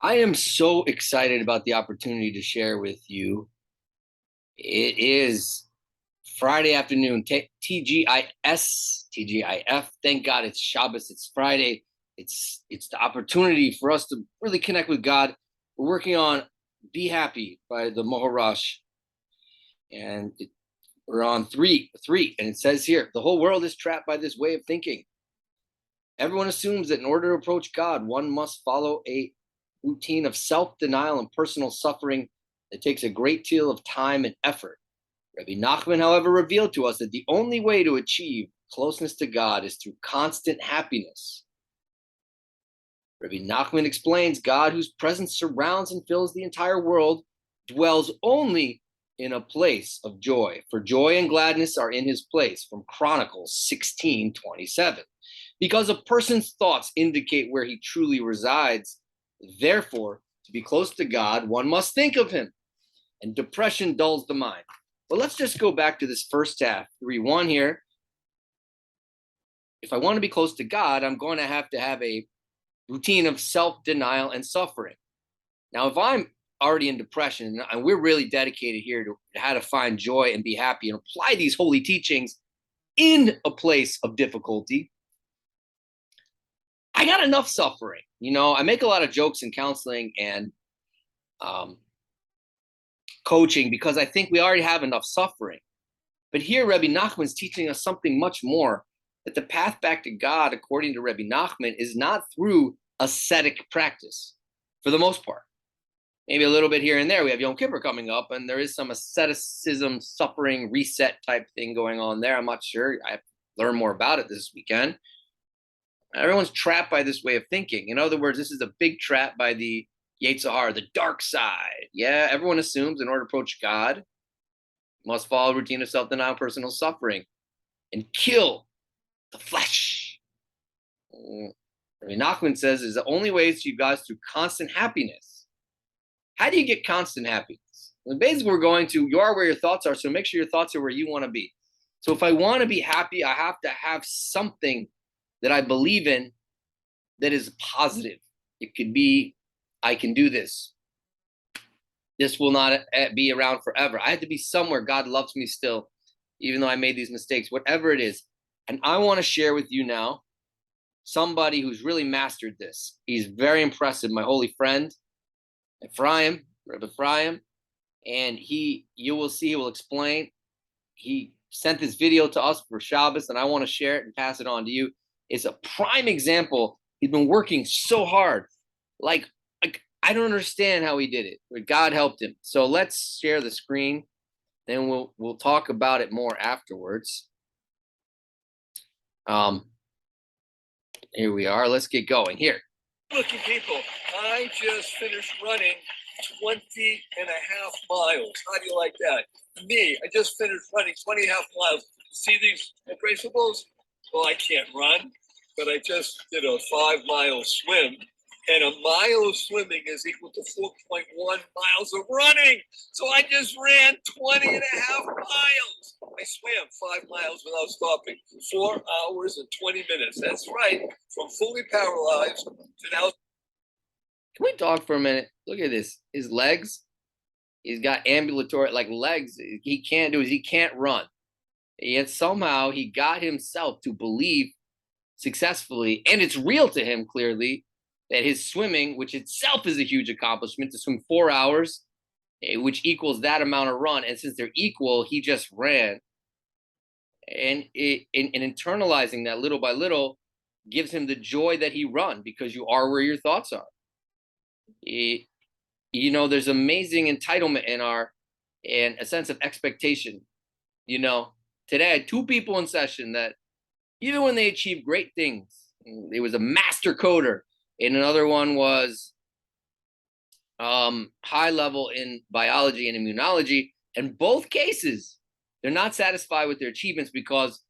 I am so excited about the opportunity to share with you. It is Friday afternoon, TGIS, TGIF. Thank God it's Shabbos, it's Friday. It's the opportunity for us to really connect with God. We're working on Be Happy by the Moharash, and we're on three, and it says here, the whole world is trapped by this way of thinking. Everyone assumes that in order to approach God, one must follow a routine of self-denial and personal suffering that takes a great deal of time and effort. Rabbi Nachman, however, revealed to us that the only way to achieve closeness to God is through constant happiness. Rabbi Nachman explains God, whose presence surrounds and fills the entire world, dwells only in a place of joy. For joy and gladness are in his place, from Chronicles 16:27. Because a person's thoughts indicate where he truly resides, therefore, to be close to God, one must think of him, and depression dulls the mind. But let's just go back to this first half, 3:1 here. If I want to be close to God, I'm going to have a routine of self-denial and suffering. Now, if I'm already in depression, and we're really dedicated here to how to find joy and be happy and apply these holy teachings in a place of difficulty, I got enough suffering. I make a lot of jokes in counseling and coaching because I think we already have enough suffering. But here, Rebbe Nachman's teaching us something much more, that the path back to God, according to Rebbe Nachman, is not through ascetic practice, for the most part. Maybe a little bit here and there. We have Yom Kippur coming up, and there is some asceticism, suffering, reset type thing going on there. I'm not sure. I have to learn more about it this weekend. Everyone's trapped by this way of thinking. In other words, this is a big trap by the Yetzer Hara, the dark side. Yeah, everyone assumes in order to approach God, must follow a routine of self-denial, personal suffering, and kill the flesh. Nachman says is the only way to you guys through constant happiness. How do you get constant happiness? Well, basically, we're going to, you are where your thoughts are, so make sure your thoughts are where you want to be. So if I want to be happy, I have to have something that I believe in that is positive. It could be, I can do this. This will not be around forever. I had to be somewhere. God loves me still, even though I made these mistakes, whatever it is. And I want to share with you now somebody who's really mastered this. He's very impressive, my holy friend, Ephraim, Reb Ephraim. And you will see, he will explain. He sent this video to us for Shabbos, and I want to share it and pass it on to you. It's a prime example. He's been working so hard. Like I don't understand how he did it, but God helped him. So let's share the screen. Then we'll talk about it more afterwards. Here we are. Let's get going. Here. Looking people, I just finished running 20 and a half miles. How do you like that? Me, I just finished running 20 and a half miles. See these braceables? Well, I can't run, but I just did a 5-mile swim. And a mile of swimming is equal to 4.1 miles of running. So I just ran 20 and a half miles. I swam 5 miles without stopping. 4 hours and 20 minutes. That's right. From fully paralyzed to now. Can we talk for a minute? Look at this. His legs. He's got ambulatory legs. He can't do is he can't run. Yet somehow he got himself to believe successfully, and it's real to him clearly, that his swimming, which itself is a huge accomplishment, to swim 4 hours, which equals that amount of run, and since they're equal, he just ran. And internalizing that little by little gives him the joy that he run, because you are where your thoughts are. There's amazing entitlement and a sense of expectation. Today I had 2 people in session that even when they achieve great things, it was a master coder, and another one was high level in biology and immunology. In both cases, they're not satisfied with their achievements because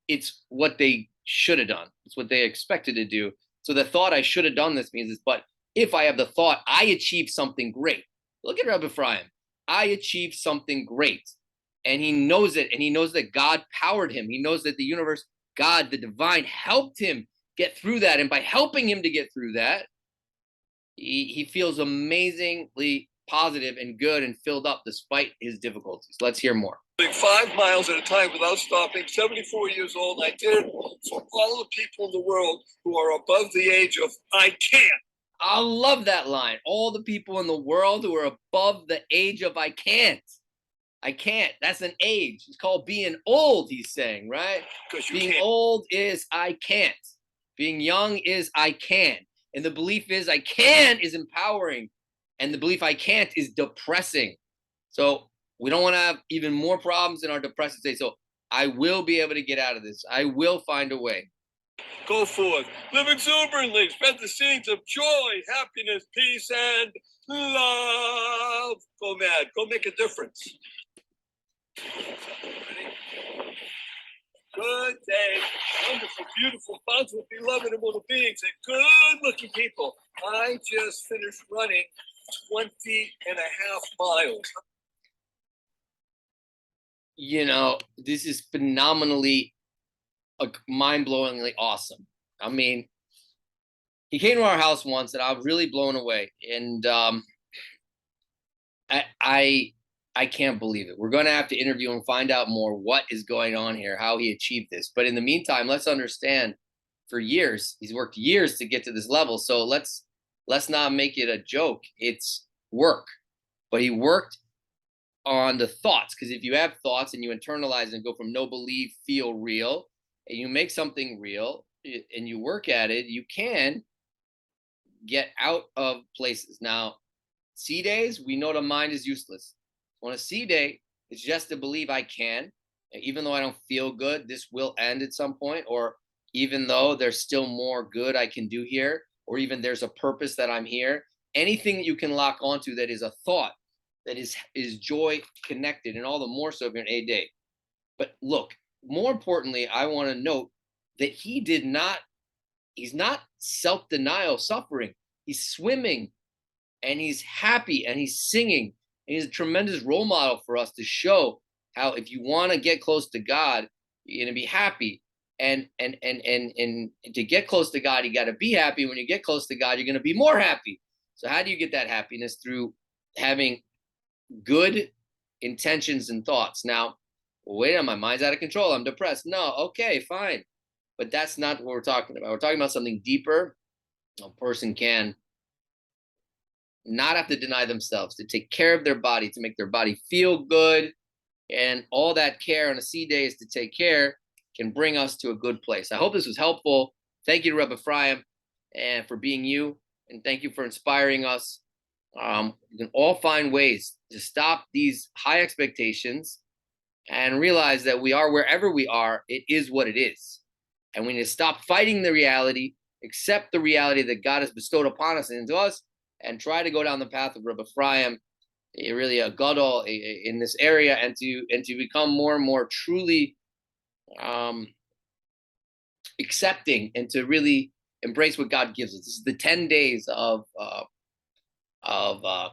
it's what they should have done. It's what they expected to do. So the thought I should have done this means this, but if I have the thought I achieved something great, look at Reb Ephraim. I achieved something great. And he knows it. And he knows that God powered him. He knows that the universe, God, the divine, helped him get through that. And by helping him to get through that, He feels amazingly positive and good and filled up despite his difficulties. Let's hear more. 5 miles at a time without stopping, 74 years old. I did it for all the people in the world who are above the age of I can't. I love that line. All the people in the world who are above the age of I can't. I can't. That's an age. It's called being old, he's saying, right? Being old is I can't. Being young is I can. And the belief is I can is empowering. And the belief I can't is depressing. So we don't want to have even more problems in our depressive state. So I will be able to get out of this. I will find a way. Go forth. Live exuberantly. Spread the seeds of joy, happiness, peace, and love. Go mad. Go make a difference. Ready? Good day. Wonderful, beautiful, positive, beloved, immortal beings, and good-looking people. I just finished running 20 and a half miles. You know, this is phenomenally, mind-blowingly awesome. I mean, he came to our house once and I was really blown away. And I can't believe it. We're going to have to interview and find out more what is going on here, how he achieved this. But in the meantime, let's understand, for years, he's worked years to get to this level. So let's not make it a joke. It's work. But he worked on the thoughts, because if you have thoughts and you internalize and go from no belief, feel real, and you make something real and you work at it, you can get out of places. Now, C days, we know the mind is useless. On a C day, it's just to believe I can, even though I don't feel good, this will end at some point, or even though there's still more good I can do here, or even there's a purpose that I'm here. Anything that you can lock onto that is a thought, that is joy connected, and all the more so if you're an A day. But look, more importantly, I want to note that he's not self-denial suffering. He's swimming and he's happy and he's singing. And he's a tremendous role model for us to show how if you want to get close to God, you're going to be happy. And to get close to God, you got to be happy. When you get close to God, you're going to be more happy. So how do you get that happiness? Through having good intentions and thoughts. Now, wait on, my mind's out of control. I'm depressed. No, okay, fine. But that's not what we're talking about. We're talking about something deeper. A person can not have to deny themselves, to take care of their body, to make their body feel good. And all that care on a C day is to take care, can bring us to a good place. I hope this was helpful. Thank you to Reb Ephraim and for being you. And thank you for inspiring us. You can all find ways to stop these high expectations and realize that we are wherever we are, it is what it is. And we need to stop fighting the reality, accept the reality that God has bestowed upon us and into us, and try to go down the path of Reb Ephraim, really a gadol in this area, and to become more and more truly accepting and to really embrace what God gives us. This is the 10 days of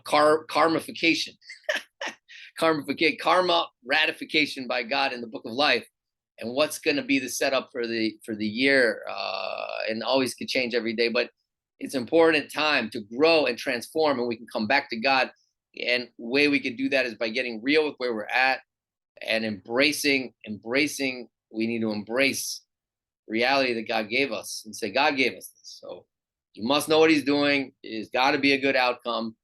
karmification, karma ratification by God in the book of life, and what's going to be the setup for the year, and always could change every day, but it's important time to grow and transform, and we can come back to God. And the way we can do that is by getting real with where we're at and embracing. We need to embrace reality that God gave us and say, God gave us this. So you must know what he's doing. It's got to be a good outcome.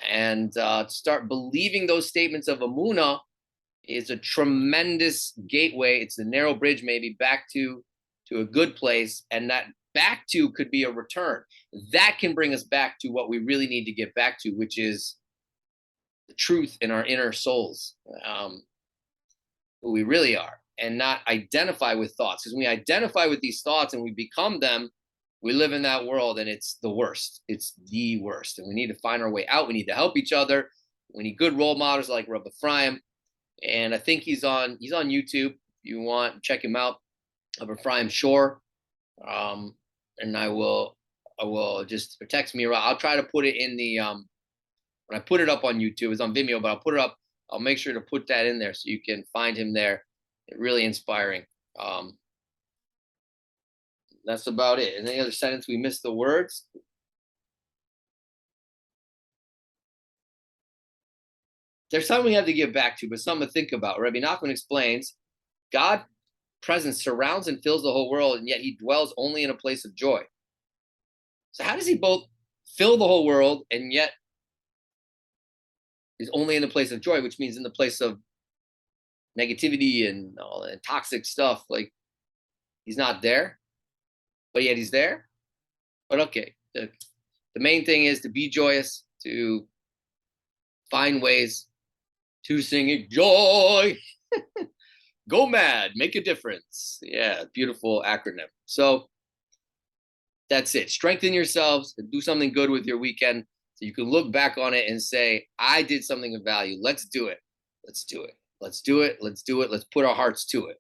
And start believing those statements of Amunah is a tremendous gateway. It's the narrow bridge maybe back to a good place. And that back to could be a return. That can bring us back to what we really need to get back to, which is the truth in our inner souls, who we really are, and not identify with thoughts. Because when we identify with these thoughts and we become them, we live in that world and it's the worst. It's the worst. And we need to find our way out. We need to help each other. We need good role models like Reb Ephraim. And I think he's on YouTube. If you want, check him out, Reb Ephraim Shore. And I will just text me. I'll try to put it in the when I put it up on YouTube. It's on Vimeo, but I'll put it up. I'll make sure to put that in there so you can find him there. Really inspiring. That's about it. And any other sentence we missed the words? there's something we have to get back to, but something to think about. Rabbi Nachman explains, God's presence surrounds and fills the whole world, and yet he dwells only in a place of joy. So how does he both fill the whole world and yet is only in the place of joy, which means in the place of negativity and all that toxic stuff? Like, he's not there, but yet he's there. But okay, the main thing is to be joyous, to find ways to sing it, joy. Go mad, make a difference. Yeah, beautiful acronym. So that's it. Strengthen yourselves and do something good with your weekend so you can look back on it and say, I did something of value. Let's do it. Let's do it. Let's do it. Let's do it. Let's put our hearts to it.